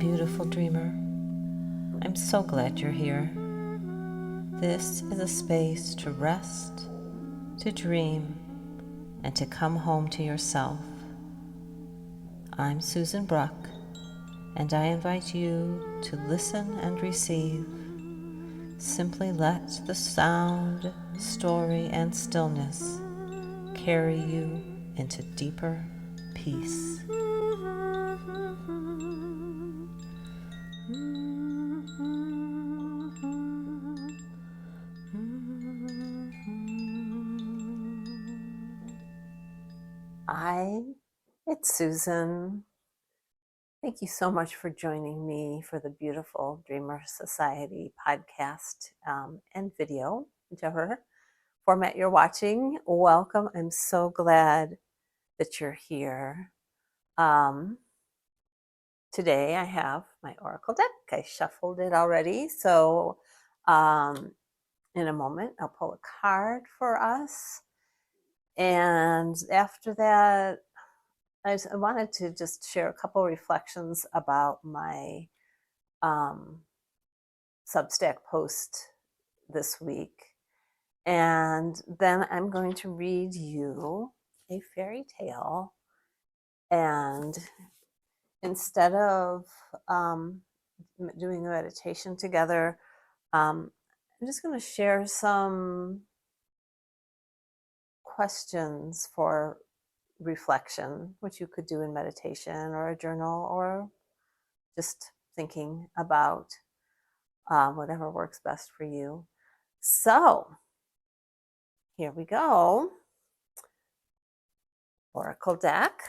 beautiful dreamer. I'm so glad you're here. This is a space to rest, to dream, and to come home to yourself. I'm Susan Bruck, and I invite you to listen and receive. Simply let the sound, story, and stillness carry you into deeper peace. Hi, it's Susan. Thank you so much for joining me for the Beautiful Dreamer Society podcast and video, whichever format you're watching. Welcome. I'm so glad that you're here. Today I have my Oracle deck. I shuffled it already. So in a moment, I'll pull a card for us. And after that, I wanted to just share a couple reflections about my Substack post this week. And then I'm going to read you a fairy tale. And instead of doing a meditation together, I'm just going to share some questions for reflection, which you could do in meditation or a journal or just thinking about whatever works best for you. So here we go. Oracle deck.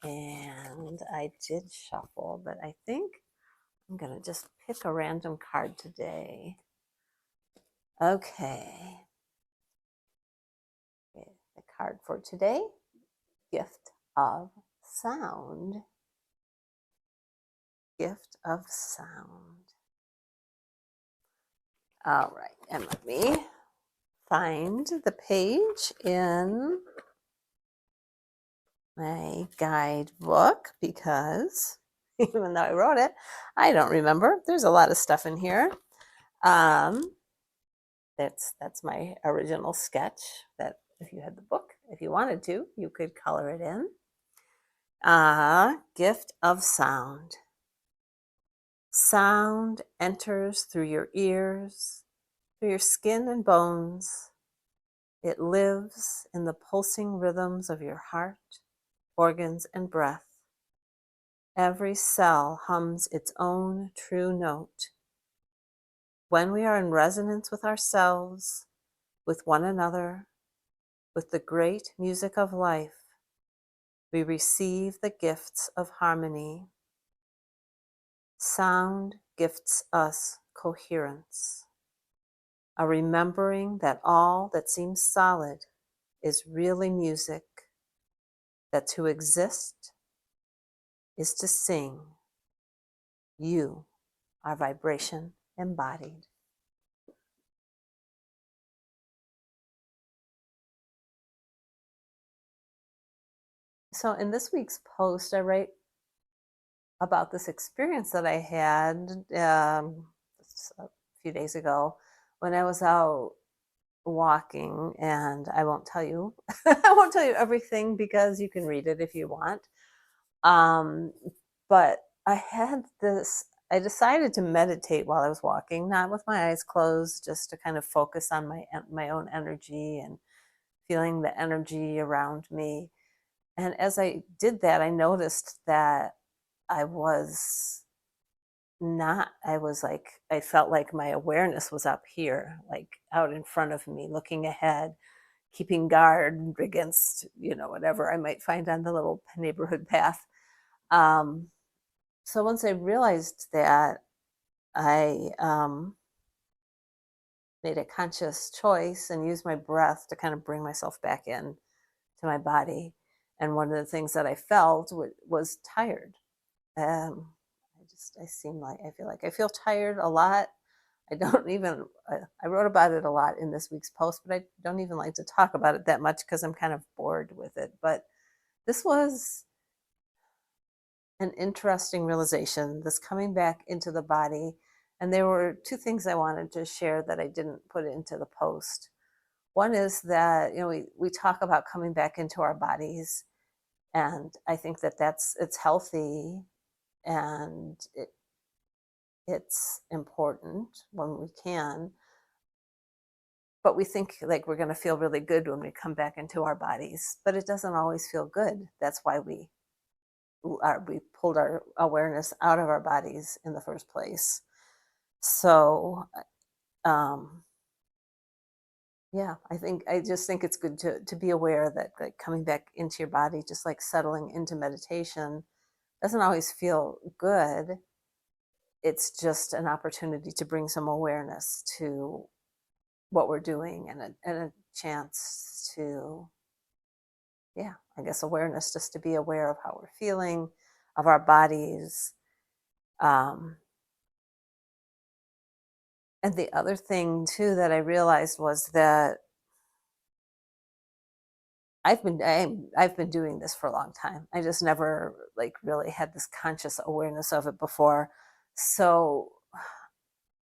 And I did shuffle, but I think I'm going to just pick a random card today. Okay. The card for today, Gift of Sound. Gift of Sound. All right, and let me find the page in my guidebook because even though I wrote it, I don't remember. There's a lot of stuff in here. That's my original sketch that if you had the book, if you wanted to, you could color it in. Gift of Sound. Sound enters through your ears, through your skin and bones. It lives in the pulsing rhythms of your heart, organs, and breath. Every cell hums its own true note. When we are in resonance with ourselves, with one another, with the great music of life, we receive the gifts of harmony. Sound gifts us coherence, a remembering that all that seems solid is really music, that to exist is to sing. You are vibration embodied. So in this week's post, I write about this experience that I had a few days ago when I was out walking, and I won't tell you I won't tell you everything because you can read it if you want. But I decided to meditate while I was walking, not with my eyes closed, just to kind of focus on my own energy and feeling the energy around me. And as I did that, I noticed that I felt like my awareness was up here, like out in front of me, looking ahead, keeping guard against, whatever I might find on the little neighborhood path. So once I realized that, I made a conscious choice and used my breath to kind of bring myself back in to my body. And one of the things that I felt was tired. I feel tired a lot. I wrote about it a lot in this week's post, but I don't even like to talk about it that much because I'm kind of bored with it. But this was an interesting realization, this coming back into the body. And there were two things I wanted to share that I didn't put into the post. One is that, we talk about coming back into our bodies, and I think that it's healthy, and it's important when we can, but we think like we're going to feel really good when we come back into our bodies, but it doesn't always feel good. That's why we pulled our awareness out of our bodies in the first place. So yeah, I just think it's good to be aware that, like, coming back into your body, just like settling into meditation, doesn't always feel good. It's just an opportunity to bring some awareness to what we're doing, and a chance to, yeah, I guess awareness, just to be aware of how we're feeling, of our bodies. Um, and the other thing too that I realized was that I've been doing this for a long time. I just never like really had this conscious awareness of it before. So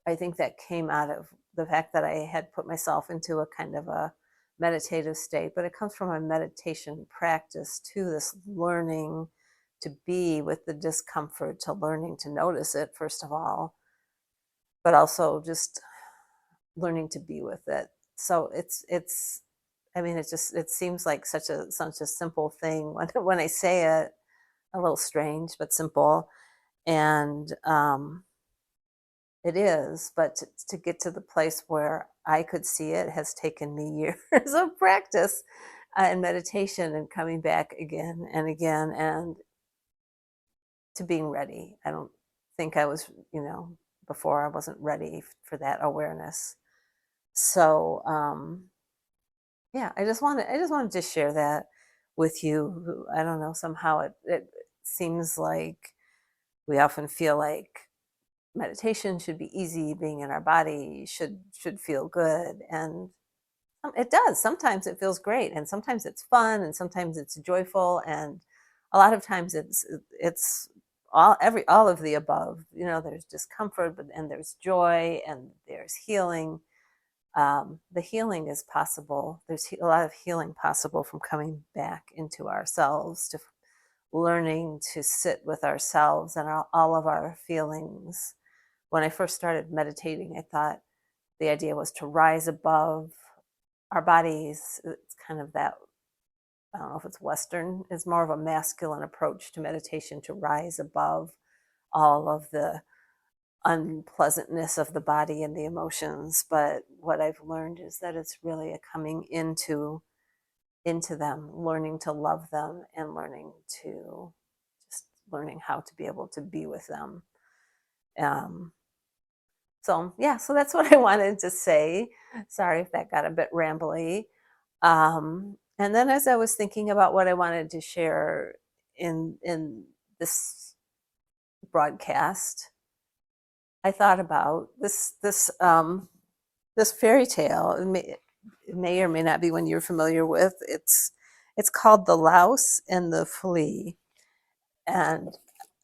I think that came out of the fact that I had put myself into a kind of a meditative state, but it comes from a meditation practice to this learning to be with the discomfort, to learning to notice it, first of all, but also just learning to be with it. So it's I mean, it seems like such a simple thing when I say it, a little strange, but simple. And it is, but to get to the place where I could see it has taken me years of practice and meditation, and coming back again and again, and to being ready. I don't think I was, before I wasn't ready for that awareness. So, yeah, I just wanted to share that with you. I don't know, somehow it seems like we often feel like meditation should be easy, being in our body should feel good, and it does. Sometimes it feels great, and sometimes it's fun, and sometimes it's joyful, and a lot of times it's all of the above. There's discomfort, and there's joy, and there's healing. The healing is possible. There's a lot of healing possible from coming back into ourselves, to learning to sit with ourselves and all of our feelings. When I first started meditating, I thought the idea was to rise above our bodies. It's kind of that, I don't know if it's Western, it's more of a masculine approach to meditation, to rise above all of the unpleasantness of the body and the emotions. But what I've learned is that it's really a coming into them, learning to love them, and learning how to be able to be with them. So yeah, so that's what I wanted to say. Sorry if that got a bit rambly. And then as I was thinking about what I wanted to share in this broadcast, I thought about this fairy tale. It may or may not be one you're familiar with. It's called The Louse and the Flea. And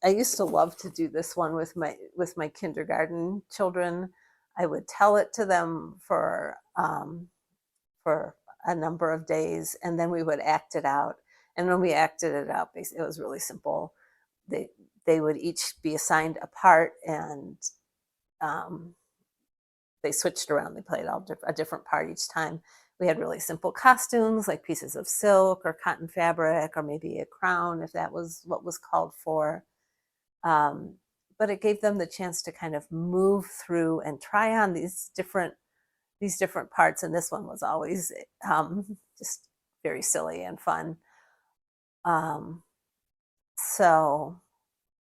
I used to love to do this one with my kindergarten children. I would tell it to them for a number of days, and then we would act it out. And when we acted it out, it was really simple. They they would each be assigned a part, and um, they switched around. They played a different part each time. We had really simple costumes, like pieces of silk or cotton fabric, or maybe a crown if that was what was called for. Um, but it gave them the chance to kind of move through and try on these different parts. And this one was always just very silly and fun. Um, so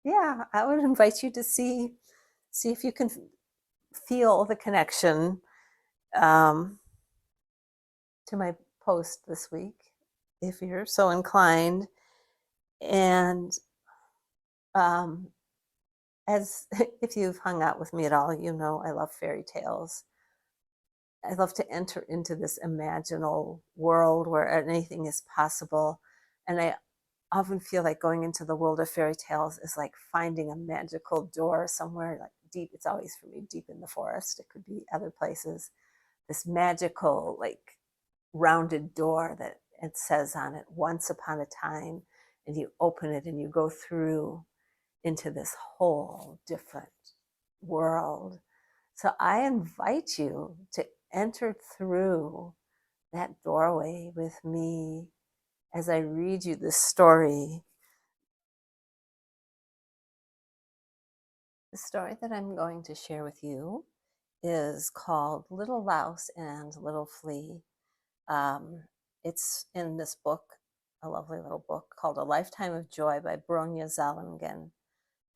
yeah, I would invite you to see if you can feel the connection um, to my post this week, if you're so inclined. And um, as if you've hung out with me at all, I love fairy tales. I love to enter into this imaginal world where anything is possible. And I often feel like going into the world of fairy tales is like finding a magical door somewhere like deep. It's always for me deep in the forest. It could be other places. This magical, like rounded door that it says on it, once upon a time, and you open it and you go through into this whole different world. So I invite you to enter through that doorway with me as I read you this story. The story that I'm going to share with you is called Little Louse and Little Flea. It's in this book, a lovely little book called A Lifetime of Joy by Bronya Zalingen.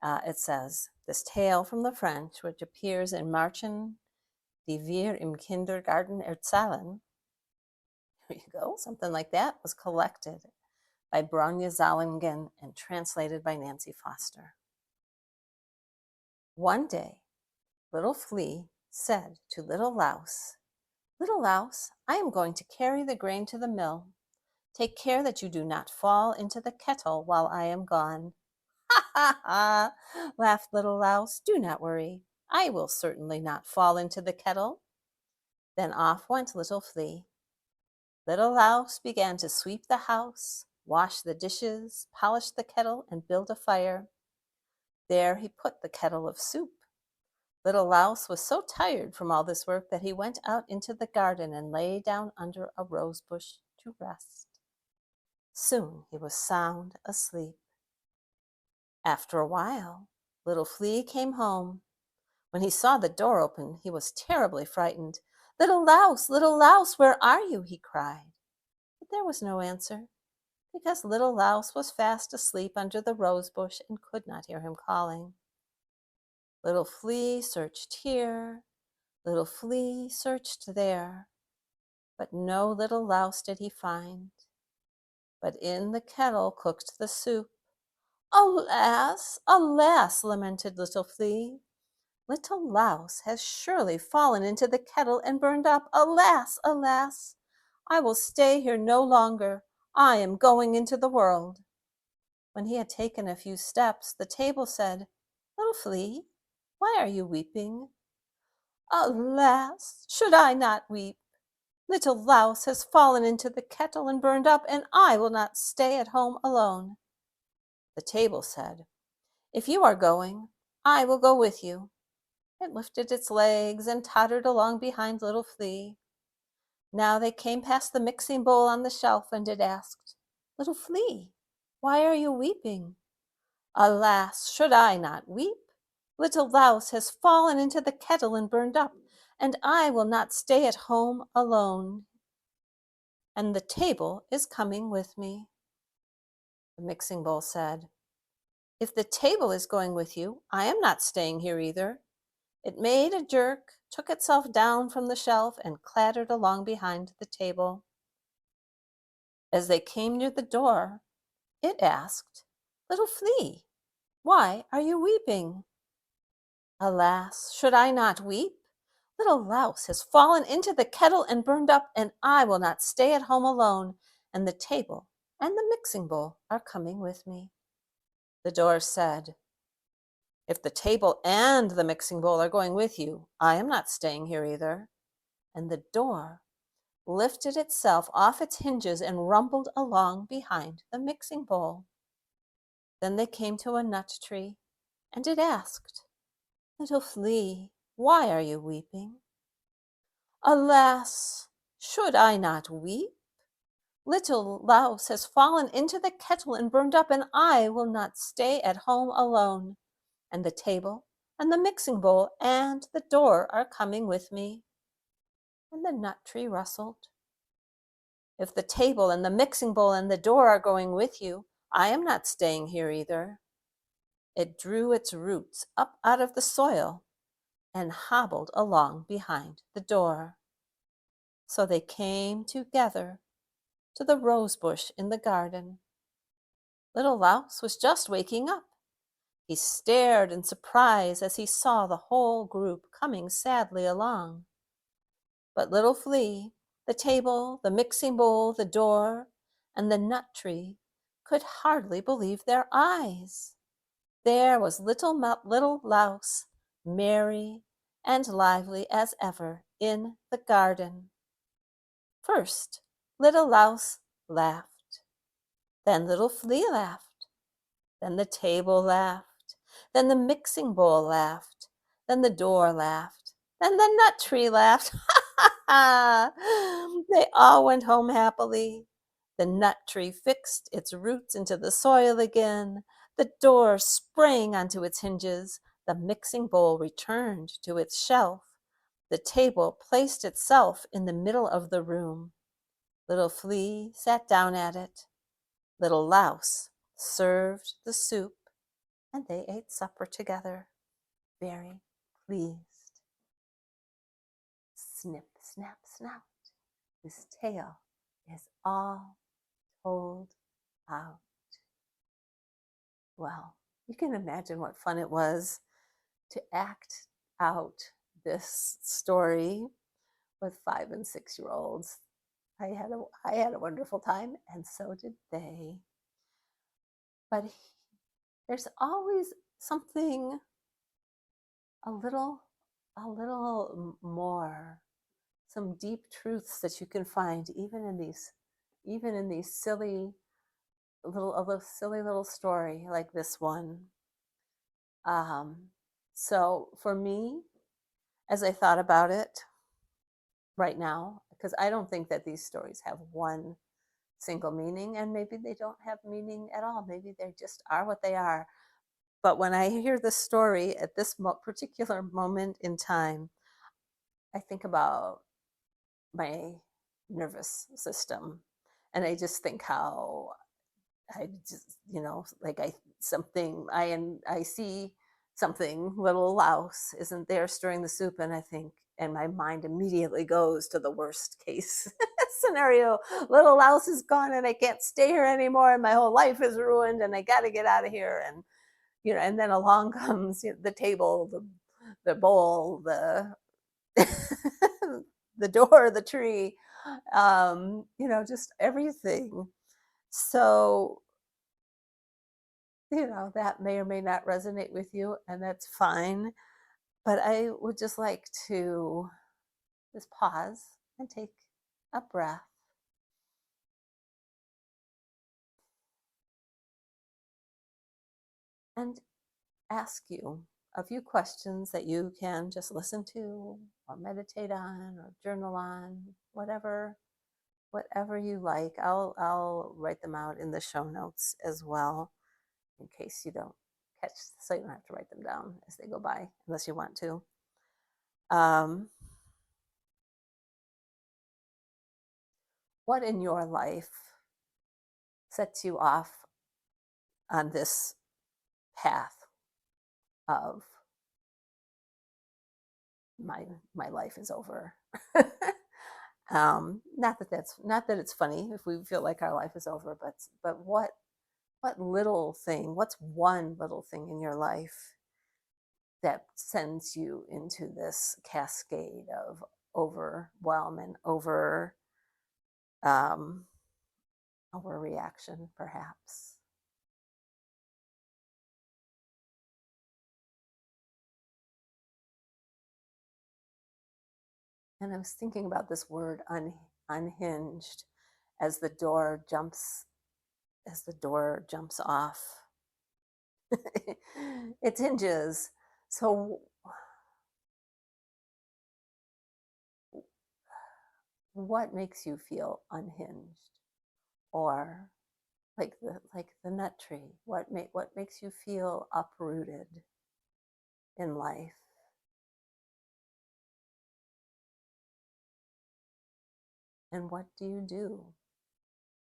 It says, this tale from the French, which appears in Märchen die wir im Kindergarten erzählen, there you go, something like that, was collected by Bronya Zalingen and translated by Nancy Foster. One day, Little Flea said to Little Louse, Little Louse, I am going to carry the grain to the mill. Take care that you do not fall into the kettle while I am gone. Ha ha ha, laughed Little Louse. Do not worry. I will certainly not fall into the kettle. Then off went Little Flea. Little Louse began to sweep the house, wash the dishes, polish the kettle, and build a fire. There he put the kettle of soup. Little Louse was so tired from all this work that he went out into the garden and lay down under a rose bush to rest. Soon he was sound asleep. After a while, Little Flea came home. When he saw the door open, he was terribly frightened. Little Louse, where are you? He cried. But there was no answer, because Little Louse was fast asleep under the rose bush and could not hear him calling. Little Flea searched here, Little Flea searched there, but no Little Louse did he find. But in the kettle cooked the soup. Alas, alas, lamented Little Flea. Little Louse has surely fallen into the kettle and burned up. Alas, alas, I will stay here no longer. I am going into the world. When he had taken a few steps, the table said, Little Flea, why are you weeping? Alas, should I not weep? Little Louse has fallen into the kettle and burned up, and I will not stay at home alone. The table said, If you are going, I will go with you. It lifted its legs and tottered along behind Little Flea. Now they came past the mixing bowl on the shelf, and it asked, Little Flea, why are you weeping? Alas, should I not weep? Little Louse has fallen into the kettle and burned up, and I will not stay at home alone. And the table is coming with me. The mixing bowl said, If the table is going with you, I am not staying here either. It made a jerk, took itself down from the shelf, and clattered along behind the table. As they came near the door, it asked, Little Flea, why are you weeping? Alas, should I not weep? Little Louse has fallen into the kettle and burned up, and I will not stay at home alone, and the table and the mixing bowl are coming with me. The door said, If the table and the mixing bowl are going with you, I am not staying here either. And the door lifted itself off its hinges and rumbled along behind the mixing bowl. Then they came to a nut tree, and it asked, Little Flea, why are you weeping? Alas, should I not weep? Little Louse has fallen into the kettle and burned up, and I will not stay at home alone. And the table and the mixing bowl and the door are coming with me. And the nut tree rustled. If the table and the mixing bowl and the door are going with you, I am not staying here either. It drew its roots up out of the soil and hobbled along behind the door. So they came together to the rose bush in the garden. Little Louse was just waking up. He stared in surprise as he saw the whole group coming sadly along. But Little Flea, the table, the mixing bowl, the door, and the nut tree could hardly believe their eyes. There was little Louse, merry and lively as ever in the garden. First, little Louse laughed. Then little Flea laughed. Then the table laughed. Then the mixing bowl laughed. Then the door laughed. Then the nut tree laughed. They all went home happily. The nut tree fixed its roots into the soil again. The door sprang onto its hinges. The mixing bowl returned to its shelf. The table placed itself in the middle of the room. Little Flea sat down at it. Little Louse served the soup, and they ate supper together, very pleased. Snip, snap, snout. This tale is all told out. Well, you can imagine what fun it was to act out this story with 5 and 6 year olds. I had a wonderful time, and so did they. But there's always something a little more, some deep truths that you can find even in these silly a little silly little story like this one. So for me, as I thought about it right now, because I don't think that these stories have one single meaning, and maybe they don't have meaning at all. Maybe they just are what they are. But when I hear this story at this particular moment in time, I think about my nervous system, and I just think how I just, like I see something, little Louse isn't there stirring the soup, and I think, and my mind immediately goes to the worst case scenario. Little Louse is gone, and I can't stay here anymore, and my whole life is ruined, and I got to get out of here. And and then along comes the table, the bowl, the the door, the tree, just everything. So that may or may not resonate with you, and that's fine. But I would just like to just pause and take a breath and ask you a few questions that you can just listen to or meditate on or journal on, whatever you like. I'll write them out in the show notes as well, in case you don't catch, so you don't have to write them down as they go by, unless you want to. What in your life sets you off on this path of my life is over? Not that it's funny if we feel like our life is over, but what little thing, what's one little thing in your life that sends you into this cascade of overwhelm and overreaction, perhaps? And I was thinking about this word unhinged as the door jumps off its hinges. So what makes you feel unhinged? Or like the nut tree, what makes you feel uprooted in life? And what do you do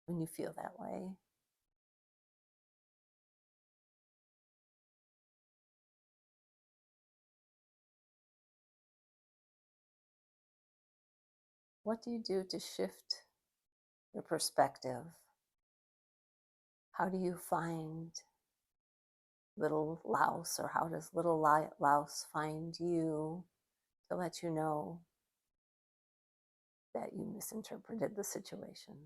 when you feel that way? What do you do to shift your perspective? How do you find little Louse, or how does little Louse find you to let you know that you misinterpreted the situation?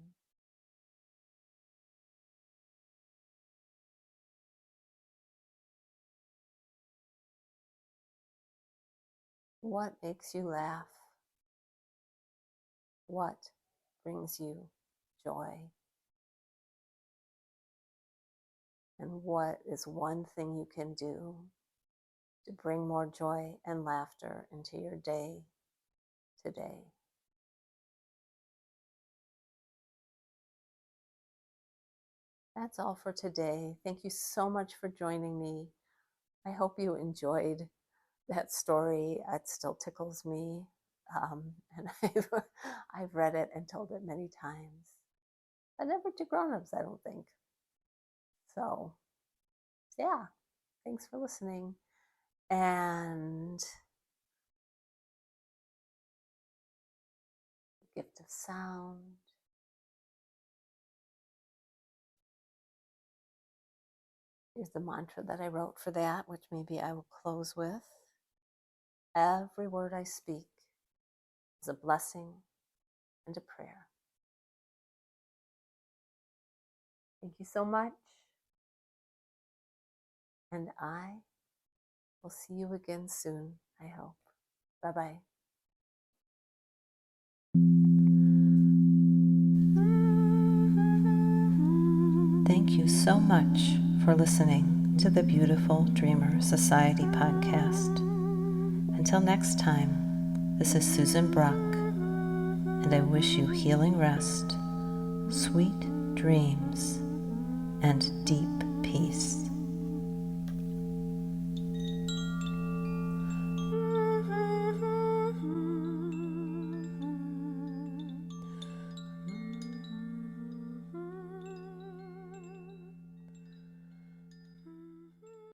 What makes you laugh? What brings you joy? And what is one thing you can do to bring more joy and laughter into your day today? That's all for today. Thank you so much for joining me. I hope you enjoyed that story. It still tickles me. And I've read it and told it many times. But never to grown-ups, I don't think. So, yeah, thanks for listening. And gift of sound. Here's the mantra that I wrote for that, which maybe I will close with. Every word I speak is a blessing and a prayer. Thank you so much. And I will see you again soon, I hope. Bye-bye. Thank you so much for listening to the Beautiful Dreamer Society podcast. Until next time, this is Susan Bruck, and I wish you healing rest, sweet dreams, and deep peace.